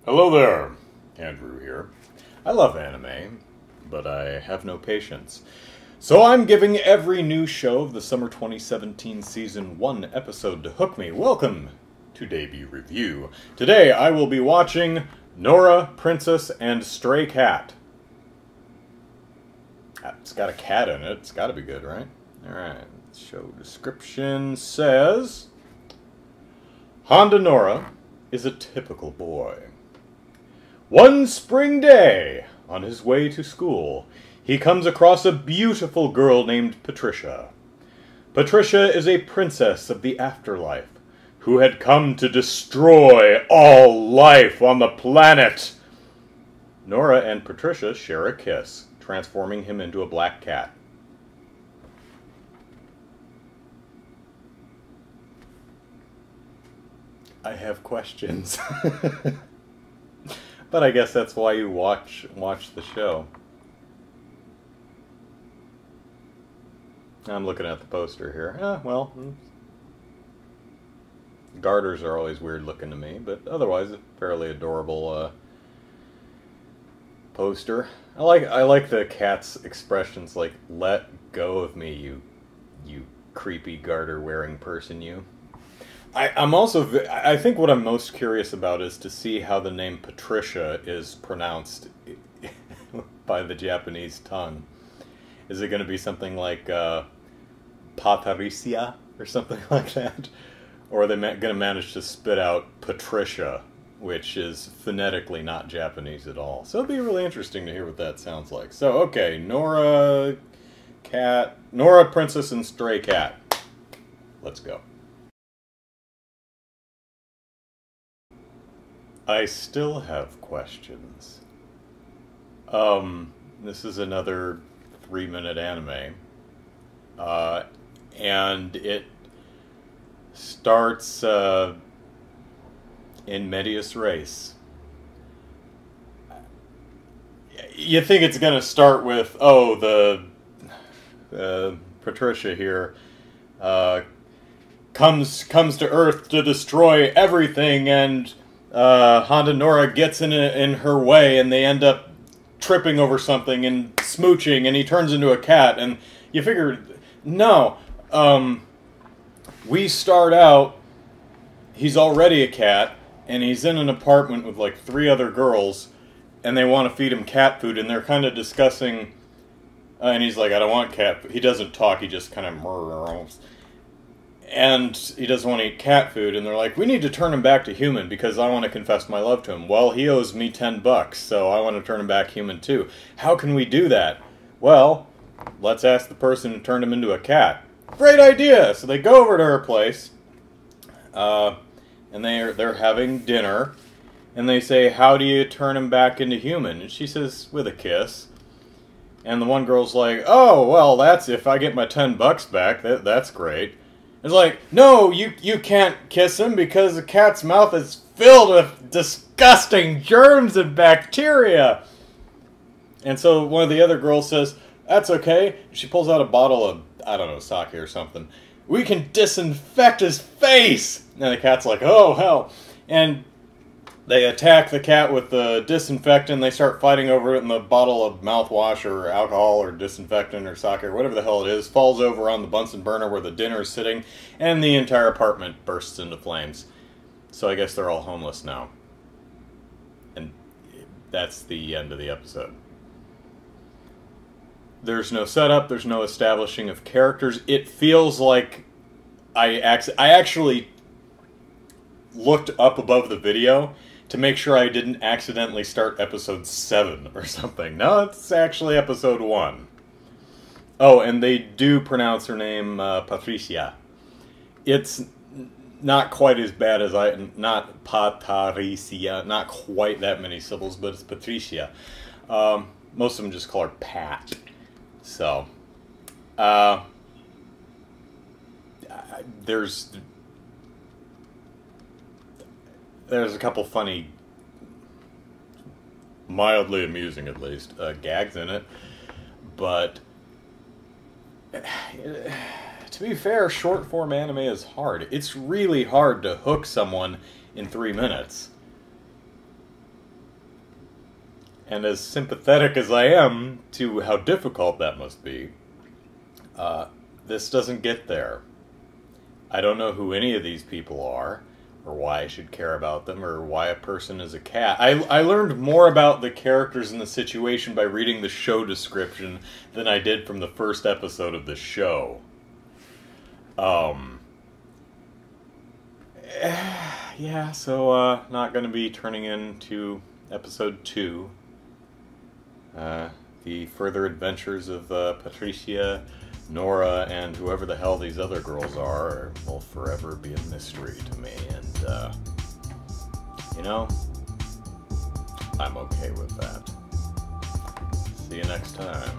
Hello there, Andrew here. I love anime, but I have no patience. So I'm giving every new show of the summer 2017 season 1 episode to hook me. Welcome to Debut Review. Today I will be watching Nora, Princess, and Stray Cat. It's got a cat in it. It's got to be good, right? Alright, show description says... Honda Nora is a typical boy. One spring day, on his way to school, he comes across a beautiful girl named Patricia. Patricia is a princess of the afterlife, who had come to destroy all life on the planet. Nora and Patricia share a kiss, transforming him into a black cat. I have questions. But I guess that's why you watch the show. I'm looking at the poster here. Well, garters are always weird looking to me, but otherwise a fairly adorable poster. I like the cat's expressions, like "Let go of me, you creepy garter wearing person, you." I think what I'm most curious about is to see how the name Patricia is pronounced by the Japanese tongue. Is it going to be something like Patricia or something like that? Or are they going to manage to spit out Patricia, which is phonetically not Japanese at all? So it'll be really interesting to hear what that sounds like. So, okay, Nora, Princess, and Stray Cat. Let's go. I still have questions. This is another 3-minute anime. And it starts in medias res. You think it's going to start with, Patricia here comes to Earth to destroy everything, and Honda Nora gets in her way, and they end up tripping over something and smooching, and he turns into a cat. And you figure, no, we start out, he's already a cat, and he's in an apartment with like 3 other girls, and they want to feed him cat food, and they're kind of discussing, and he's like, I don't want cat food. He doesn't talk, he just kind of murmurs. And he doesn't want to eat cat food, and they're like, we need to turn him back to human because I want to confess my love to him. Well, he owes me $10, so I want to turn him back human too. How can we do that? Well, let's ask the person who turned him into a cat. Great idea! So they go over to her place, and they're having dinner, and they say, how do you turn him back into human? And she says, with a kiss. And the one girl's like, oh, well, that's if I get my $10 back, that's great. It's like, no, you can't kiss him because a cat's mouth is filled with disgusting germs and bacteria. And so one of the other girls says, that's okay. She pulls out a bottle of, I don't know, sake or something. We can disinfect his face! And the cat's like, oh, hell. And they attack the cat with the disinfectant. They start fighting over it, and the bottle of mouthwash or alcohol or disinfectant or sake or whatever the hell it is falls over on the Bunsen burner where the dinner is sitting, and the entire apartment bursts into flames. So I guess they're all homeless now. And that's the end of the episode. There's no setup, there's no establishing of characters. It feels like I actually looked up above the video to make sure I didn't accidentally start episode 7 or something. No, it's actually episode 1. Oh, and they do pronounce her name Patricia. It's not quite as bad as not Patricia, not quite that many syllables, but it's Patricia. Most of them just call her Pat. So, there's a couple funny, mildly amusing at least, gags in it, but to be fair, short form anime is hard. It's really hard to hook someone in 3 minutes. And as sympathetic as I am to how difficult that must be, this doesn't get there. I don't know who any of these people are, or why I should care about them, or why a person is a cat. I learned more about the characters in the situation by reading the show description than I did from the first episode of the show. Yeah, so, not gonna be turning into episode 2. The further adventures of Patricia, Nora, and whoever the hell these other girls are will forever be a mystery to me, and, you know, I'm okay with that. See you next time.